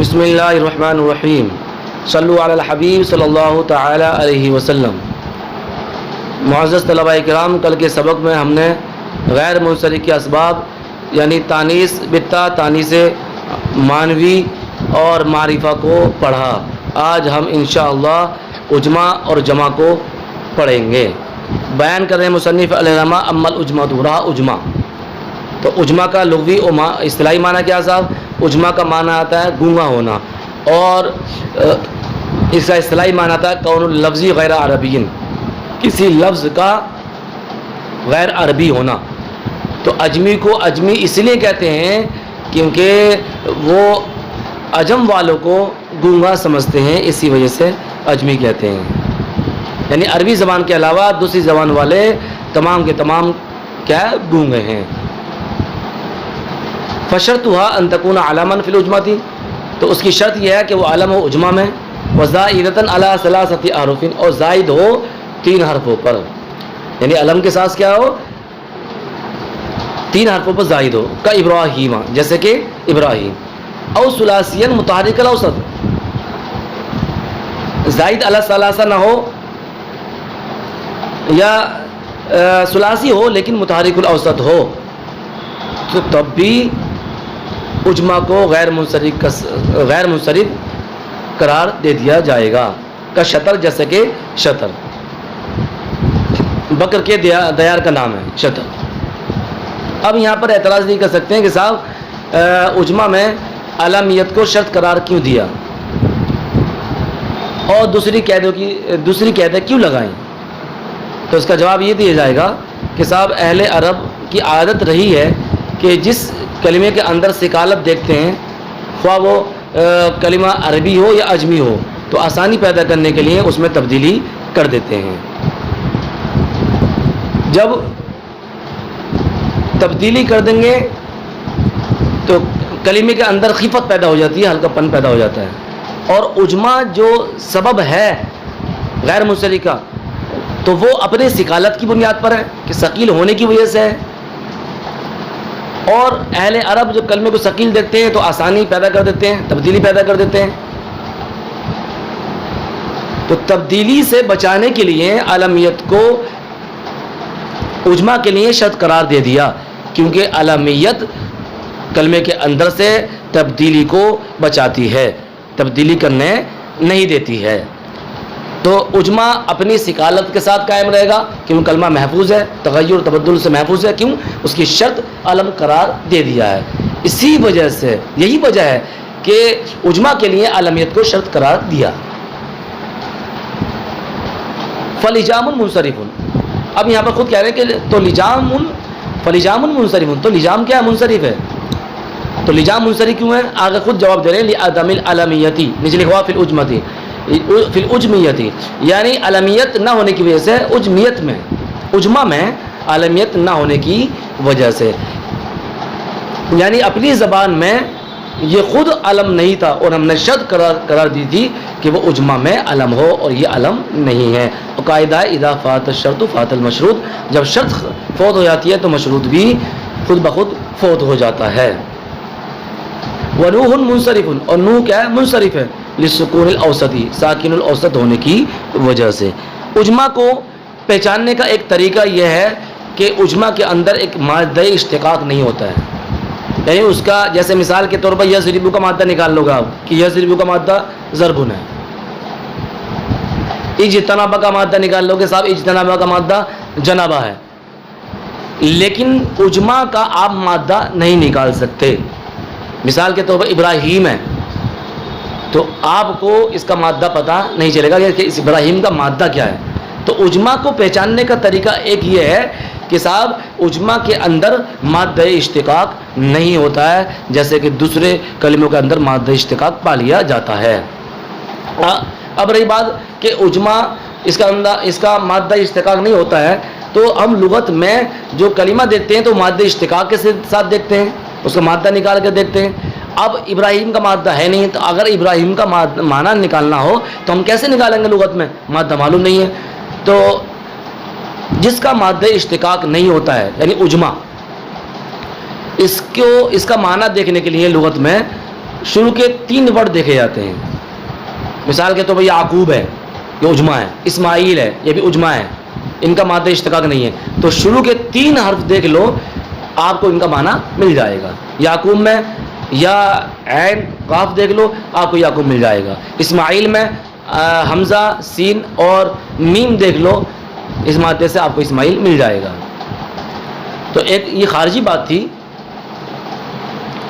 بسم اللہ الرحمن الرحیم صلو علی الحبیب صلی اللہ تعالی علیہ وسلم۔ معزز طلبہ کرام، کل کے سبق میں ہم نے غیر منصرف کے اسباب یعنی تانیث بالتا، تانیث معنوی اور معرفہ کو پڑھا۔ آج ہم انشاءاللہ اجمع اور جمع کو پڑھیں گے۔ بیان کر رہے ہیں مصنف علیہ الرحمہ اما الاجمع رہا اجمع۔ تو اجمع کا لغوی اور اصطلاحی معنی کیا صاحب؟ اجمع کا معنی آتا ہے گونگا ہونا، اور اس کا اصطلاحی معنی آتا ہے کون اللفظی غیر عربی، کسی لفظ کا غیر عربی ہونا۔ تو اجمی کو اجمی اس لیے کہتے ہیں کیونکہ وہ عجم والوں کو گونگا سمجھتے ہیں، اسی وجہ سے اجمی کہتے ہیں۔ یعنی عربی زبان کے علاوہ دوسری زبان والے تمام کے تمام کیا گونگے ہیں۔ فشرطها ان تكون علاما في الاجمع، تو اس کی شرط یہ ہے کہ وہ علم ہو اجمع میں، وزائدۃ علی ثلاثۃ احرف، اور زائد ہو 3 حرفوں پر، یعنی علم کے ساتھ کیا ہو 3 حرفوں پر زائد ہو، کا ابراہیم جیسے کہ ابراہیم، او ثلاثیا متحرک الاوسط، زائد علی ثلاثہ نہ ہو یا ثلاثی ہو لیکن متحرک الاوسط ہو، تو تب بھی اجمع کو غیر منصرف قرار دے دیا جائے گا۔ کا شطر جیسے کہ شطر بکر کے دیار کا نام ہے شطر۔ اب یہاں پر اعتراض نہیں کر سکتے ہیں کہ صاحب اجمع میں علمیت کو شرط قرار کیوں دیا اور دوسری قیدیں کیوں لگائیں؟ تو اس کا جواب یہ دیا جائے گا کہ صاحب اہل عرب کی عادت رہی ہے کہ جس کلمے کے اندر ثقالت دیکھتے ہیں، خواہ وہ کلمہ عربی ہو یا اجمی ہو، تو آسانی پیدا کرنے کے لیے اس میں تبدیلی کر دیتے ہیں۔ جب تبدیلی کر دیں گے تو کلمے کے اندر خفت پیدا ہو جاتی ہے، ہلکا پن پیدا ہو جاتا ہے، اور اجمع جو سبب ہے غیر منصرف کا تو وہ اپنے ثقالت کی بنیاد پر ہے کہ ثقیل ہونے کی وجہ سے ہے، اور اہل عرب جب کلمے کو ثقیل دیکھتے ہیں تو آسانی پیدا کر دیتے ہیں، تبدیلی پیدا کر دیتے ہیں۔ تو تبدیلی سے بچانے کے لیے علمیت کو اجمع کے لیے شرط قرار دے دیا، کیونکہ علمیت کلمے کے اندر سے تبدیلی کو بچاتی ہے، تبدیلی کرنے نہیں دیتی ہے۔ تو اجمع اپنی ثقالت کے ساتھ قائم رہے گا، کیوں کلمہ محفوظ ہے، تغیر تبدل سے محفوظ ہے، کیوں اس کی شرط علم قرار دے دیا ہے۔ اسی وجہ سے یہی وجہ ہے کہ اجمع کے لیے علمیت کو شرط قرار دیا۔ فلجام منصرف، اب یہاں پر خود کہہ رہے ہیں کہ تو فلجام منصرف، تو لجام کیا منصرف ہے، تو لجام منصرف کیوں ہے؟ آگے خود جواب دے رہے ہیں لعدم العلمیتی نچلی خواہ فی العجمتی، فی العجمیتی، یعنی علمیت نہ ہونے کی وجہ سے اجمع میں علمیت نہ ہونے کی وجہ سے، یعنی اپنی زبان میں یہ خود علم نہیں تھا اور ہم نے شرط قرار دی تھی کہ وہ اجمع میں علم ہو، اور یہ علم نہیں ہے۔ اور قاعدہ اذا فات الشرط فات المشروط، جب شرط فوت ہو جاتی ہے تو مشروط بھی خود بخود فوت ہو جاتا ہے۔ ونوح منصرف، اور نوح کیا ہے؟ منصرف ہے، للسکون الاوسطی، ساکن الاوسط ہونے کی وجہ سے۔ اجمع کو پہچاننے کا ایک طریقہ یہ ہے کہ اجمع کے اندر ایک مادہ اشتقاق نہیں ہوتا ہے، یعنی اس کا جیسے مثال کے طور پر یضرب کا مادہ نکال لو گا آپ کہ یضرب کا مادہ ضربن ہے، اجتناب کا مادہ نکال لو گے صاحب اجتناب کا مادہ جنابہ ہے، لیکن اجمع کا آپ مادہ نہیں نکال سکتے۔ مثال کے طور پر ابراہیم ہے تو آپ کو اس کا مادہ پتہ نہیں چلے گا کہ اس ابراہیم کا مادہ کیا ہے۔ تو اجمع کو پہچاننے کا طریقہ ایک یہ ہے کہ صاحب اجمع کے اندر مادہ اشتقاق نہیں ہوتا ہے، جیسے کہ دوسرے کلموں کے اندر مادہ اشتقاق پا لیا جاتا ہے۔ اب رہی بات کہ اجمع اس کا مادہ اشتقاق نہیں ہوتا ہے، تو ہم لغت میں جو کلمہ دیکھتے ہیں تو مادہ اشتقاق کے ساتھ دیکھتے ہیں، اس کا مادہ نکال کر دیکھتے ہیں۔ اب ابراہیم کا مادہ ہے نہیں، تو اگر ابراہیم کا معنی نکالنا ہو تو ہم کیسے نکالیں گے؟ لغت میں مادہ معلوم نہیں ہے۔ تو جس کا مادہ اشتقاق نہیں ہوتا ہے یعنی اجمع، اس کا معنی دیکھنے کے لیے لغت میں شروع کے 3 ورڈ دیکھے جاتے ہیں. مثال کے طور پر یعقوب ہے، یہ عجمہ ہے. اسماعیل ہے، یہ بھی عجمہ ہے، ان کا مادہ اشتقاق نہیں ہے. تو شروع کے 3 حرف دیکھ لو، آپ کو ان کا معنی مل جائے گا. یعقوب میں یا عین قاف دیکھ لو، آپ کو یعقوب مل جائے گا. اسماعیل میں حمزہ سین اور میم دیکھ لو، اس مادے سے آپ کو اسماعیل مل جائے گا. تو ایک یہ خارجی بات تھی.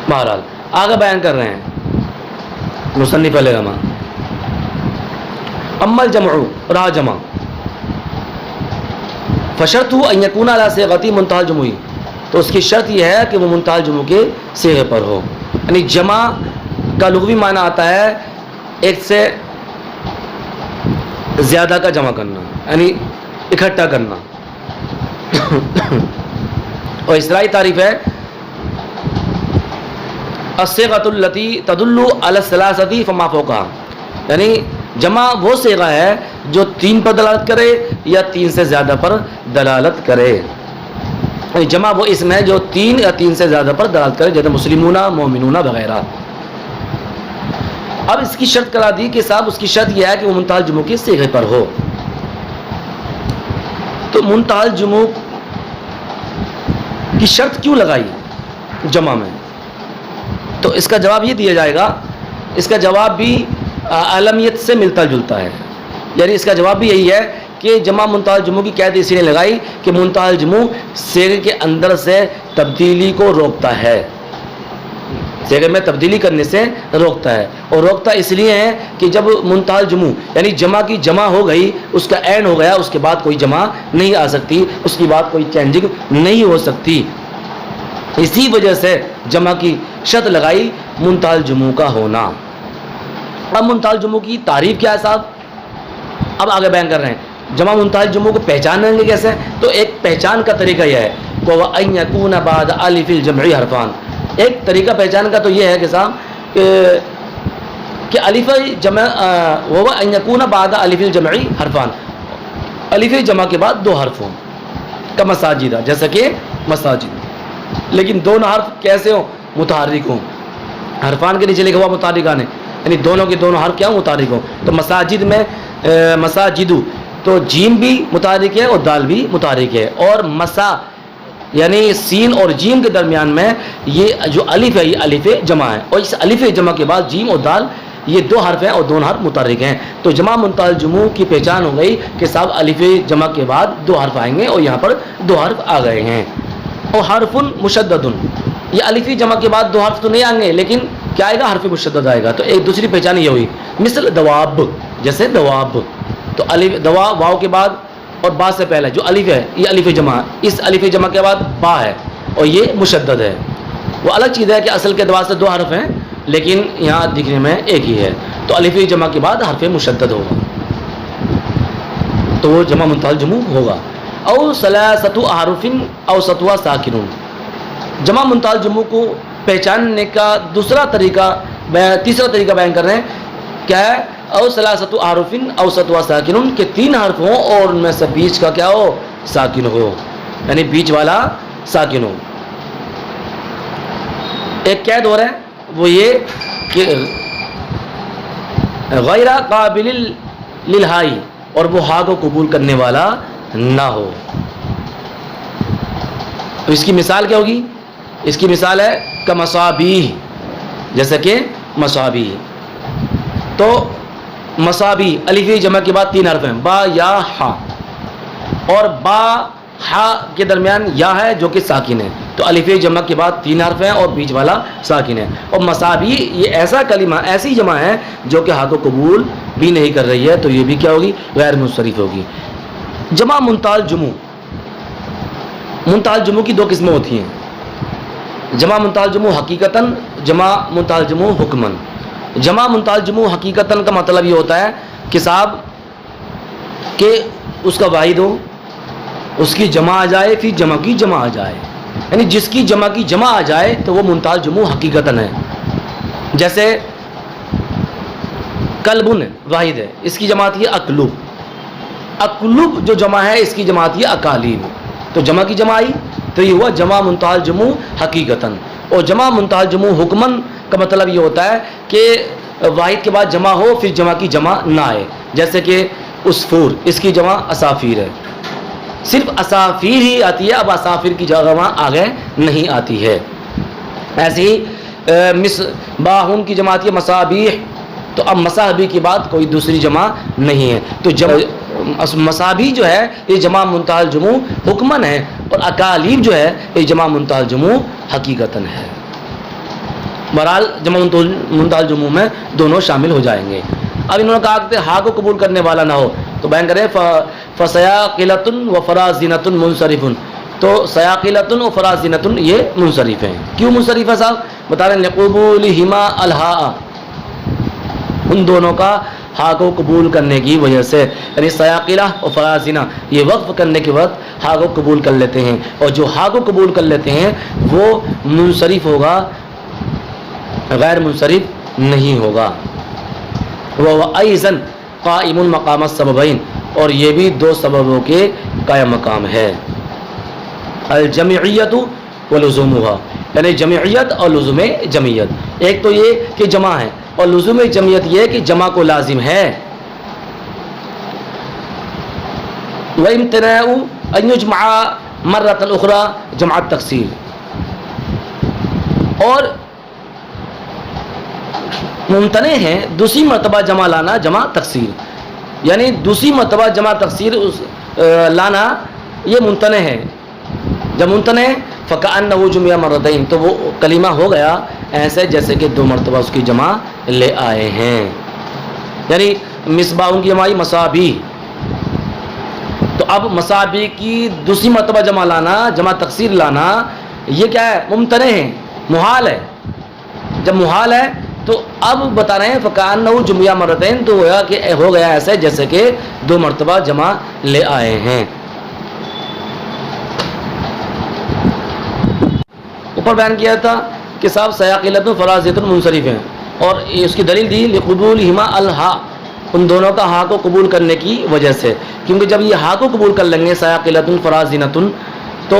بہرحال آگے بیان کر رہے ہیں مصنف علیہ. اما الجمع، رہا جمع، فشرطہ ان یکون علی صیغۃ منتہی الجموع، تو اس کی شرط یہ ہے کہ وہ منتہی الجموع کے صیغے پر ہو. یعنی جمع کا لغوی معنی آتا ہے ایک سے زیادہ کا جمع کرنا، یعنی اکٹھا کرنا. اور اصطلاحی تعریف ہے الصیغۃ التی تدل علی الثلاثۃ فما فوقها، یعنی جمع وہ صیغہ ہے جو 3 پر دلالت کرے یا 3 سے زیادہ پر دلالت کرے. یعنی جمع وہ اسم ہے جو 3 یا 3 سے زیادہ پر دلالت کرے، جیسے مسلمون، مومنون وغیرہ. اب اس کی شرط کرا دی کہ صاحب اس کی شرط یہ ہے کہ وہ منتہی الجموع کے صیغے پر ہو. تو منتہی الجموع کی شرط کیوں لگائی جمع میں؟ تو اس کا جواب یہ دیا جائے گا، اس کا جواب بھی عالمیت سے ملتا جلتا ہے. یعنی اس کا جواب بھی یہی ہے کہ جمع منتہی الجموع کی قید اسی نے لگائی کہ منتہی الجموع صیغے کے اندر سے تبدیلی کو روکتا ہے، صیغے میں تبدیلی کرنے سے روکتا ہے. اور روکتا اس لیے ہے کہ جب منتہی الجموع یعنی جمع کی جمع ہو گئی، اس کا عین ہو گیا، اس کے بعد کوئی جمع نہیں آ سکتی، اس کی بعد کوئی چینجنگ نہیں ہو سکتی. اسی وجہ سے جمع کی شرط لگائی منتہی الجموع کا ہونا. اب منتہی الجموع کی تعریف کیا ہے صاحب؟ اب آگے بیان کر رہے ہیں. جمع منتہی الجموع کو پہچانیں گے کیسے؟ تو ایک پہچان کا طریقہ یہ ہے وَأَن يَكُونَ بَعْدَ أَلِفِ الْجَمْعِ حَرْفَانِ. ایک طریقہ پہچان کا تو یہ ہے کہ صاحب کہ الف جمع وَأَن يَكُونَ بَعْدَ أَلِفِ الْجَمْعِ حَرْفَانِ، الف جمع کے بعد 2 حرف ہوں. کا مساجد، جیسا کہ مساجد، لیکن دونوں حرف کیسے ہوں؟ متحرک ہوں. حرفان کے نیچے لکھا ہوا متحرکان ہے، یعنی دونوں کے دونوں حرف کیا ہوں؟ متحرک ہوں. تو مساجد میں مساجدو تو جیم بھی متحرک ہے اور دال بھی متحرک ہے. اور مسا یعنی سین اور جیم کے درمیان میں یہ جو الف ہے یہ الف جمع ہے، اور اس الف جمع کے بعد جیم اور دال یہ 2 حرف ہیں اور دونوں حرف متحرک ہیں. تو جمع منتہی الجموع کی پہچان ہو گئی کہ صاحب الف جمع کے بعد 2 حرف آئیں گے، اور یہاں پر 2 حرف آ گئے ہیں. اور حرف مشدد، یہ الف جمع کے بعد 2 حرف تو نہیں آئیں گے، لیکن کیا آئے گا؟ حرف مشدد آئے گا. تو ایک دوسری پہچان یہ ہوئی. مثل دواب، جیسے دواب، تو الف دوا واو کے بعد اور با سے پہلے جو الف ہے یہ الف جمع، اس الف جمع کے بعد با ہے اور یہ مشدد ہے. وہ الگ چیز ہے کہ اصل کے دوا سے 2 حرف ہیں لیکن یہاں دکھنے میں ایک ہی ہے. تو الف جمع کے بعد حرف مشدد ہوگا تو وہ جمع منتہی الجموع ہوگا. او ثلاثۃ احرف اوسطها ساکن، جمع منتہی الجموع کو پہچاننے کا تیسرا طریقہ بیان کر رہے ہیں. کیا ہے؟ او ثلاثۃ احرف اوسطها ساکن، کہ 3 حرف ہوں اور ان میں سے بیچ کا کیا ہو؟ ساکن ہو، یعنی بیچ والا ساکن ہو. ایک قید ہو رہا ہے وہ یہ کہ غیر قابل للہائی، اور وہ ہا کو قبول کرنے والا نہ ہو. تو اس کی مثال کیا ہوگی؟ اس کی مثال ہے کمصابیح، جیسا کہ مصابیح. تو مصابیح الف جمع کے بعد 3 حرف ہیں، با یا ہا، اور با ہا کے درمیان یا ہے جو کہ ساکن ہے. تو الف جمع کے بعد 3 حرف ہیں اور بیچ والا ساکن ہے. اور مصابیح یہ ایسا کلمہ، ایسی جمع ہے جو کہ ہا کو قبول بھی نہیں کر رہی ہے، تو یہ بھی کیا ہوگی؟ غیر منصرف ہوگی. جمع منتہی الجموع، منتہی الجموع کی 2 قسمیں ہوتی ہیں. جمع منتہی الجموع حقیقتاً، جمع منتہی الجموع حکماً. جمع منتہی الجموع حقیقتاً کا مطلب یہ ہوتا ہے کہ صاحب کہ اس کا واحد ہو، اس کی جمع آ جائے، پھر جمع کی جمع آ جائے، یعنی جس کی جمع آ جائے تو وہ منتہی الجموع حقیقتاً ہے. جیسے کلبن واحد ہے، اس کی جماعت یہ اقلب. اقلب جو جمع ہے اس کی جماعت یہ اقالیب. تو جمع کی جمع آئی تو یہ ہوا جمع منتہی الجموع حقیقتاً. اور جمع منتہی الجموع حکماً کا مطلب یہ ہوتا ہے کہ واحد کے بعد جمع ہو پھر جمع کی جمع نہ آئے، جیسے کہ عصفور، اس کی جمع اسافیر ہے، صرف اسافیر ہی آتی ہے، اب اسافیر کی جمع آگے نہیں آتی ہے۔ ایسے ہی مصباحون کی جمع آتی ہے مصابیح، تو اب مصابیح کی بعد کوئی دوسری جمع نہیں ہے، تو مصابیح جو ہے یہ جمع منتہی الجموع حکمن ہے، اور اکالیب جو ہے یہ جمع منتہی الجموع حقیقتاً ہے۔ بہرحال جمع منتہی الجموع میں دونوں شامل ہو جائیں گے۔ اب انہوں نے کہا کہ ہا کو قبول کرنے والا نہ ہو، تو بیان کریں فسیاقلۃ و فرازنۃ منصرف، تو سیاقلۃ و فرازنۃ یہ منصرف ہیں۔ کیوں منصرف ہے صاحب؟ بتا رہے ہیں لقبولہما الہاء، ان دونوں کا ہا کو قبول کرنے کی وجہ سے، یعنی سیاقلہ اور فرازنہ یہ وقف کرنے کے وقت ہا کو قبول کر لیتے ہیں، اور جو ہا کو قبول کر لیتے ہیں وہ منصرف ہوگا، غیر منصرف نہیں ہوگا۔ وہ ایضاً قائم مقام السببین، اور یہ بھی دو سببوں کے قائم مقام ہے، الجمعیت ولزومها، یعنی جمعیت اور لزوم جمعیت۔ ایک تو یہ کہ جمع ہے، اور لزوم جمعیت یہ کہ جمع کو لازم ہے۔ وامتناع ان یجمع مرۃ اخرى جمع التکسیر، اور ممتنع ہے دوسری مرتبہ جمع لانا جمع تکسیر، یعنی دوسری مرتبہ جمع تکسیر لانا یہ ممتنع ہے۔ جب ممتنع ہے فکأنہ جمع مرتین، تو وہ کلمہ ہو گیا ایسے جیسے کہ دو مرتبہ اس کی جمع لے آئے ہیں، یعنی مصباح کی جمع مصابیح، تو اب مصابیح کی دوسری مرتبہ جمع لانا جمع تکسیر لانا یہ کیا ہے؟ ممتنع ہے، محال ہے۔ جب محال ہے تو اب بتا رہے ہیں فکأنہ جمع مرتین، تو ہو گیا ایسے جیسے کہ دو مرتبہ جمع لے آئے ہیں۔ اوپر بیان کیا تھا کہ صاحب سیاقلۃ و فرازنۃ منصرف ہیں، اور اس کی دلیل دی لقبولہما الہا، ان دونوں کا ہا کو قبول کرنے کی وجہ سے، کیونکہ جب یہ ہا کو قبول کر لیں گے سیاقلۃ فرازنۃ، تو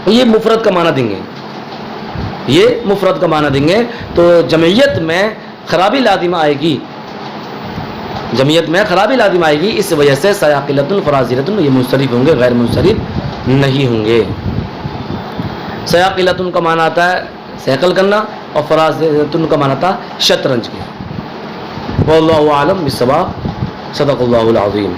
یہ مفرد کا معنی دیں گے، یہ مفرد کا معنی دیں گے، تو جمعیت میں خرابی لازم آئے گی، جمعیت میں خرابی لازم آئے گی، اس وجہ سے سیاقلۃ فرازنۃ یہ منصرف ہوں گے، غیر منصرف نہیں ہوں گے۔ سیاقلۃ کا معنی آتا ہے سیقل کرنا، اور فرازنۃ کا معنی آتا ہے شطرنج کے۔ واللہ اعلم بالصواب، صدق اللہ العظیم۔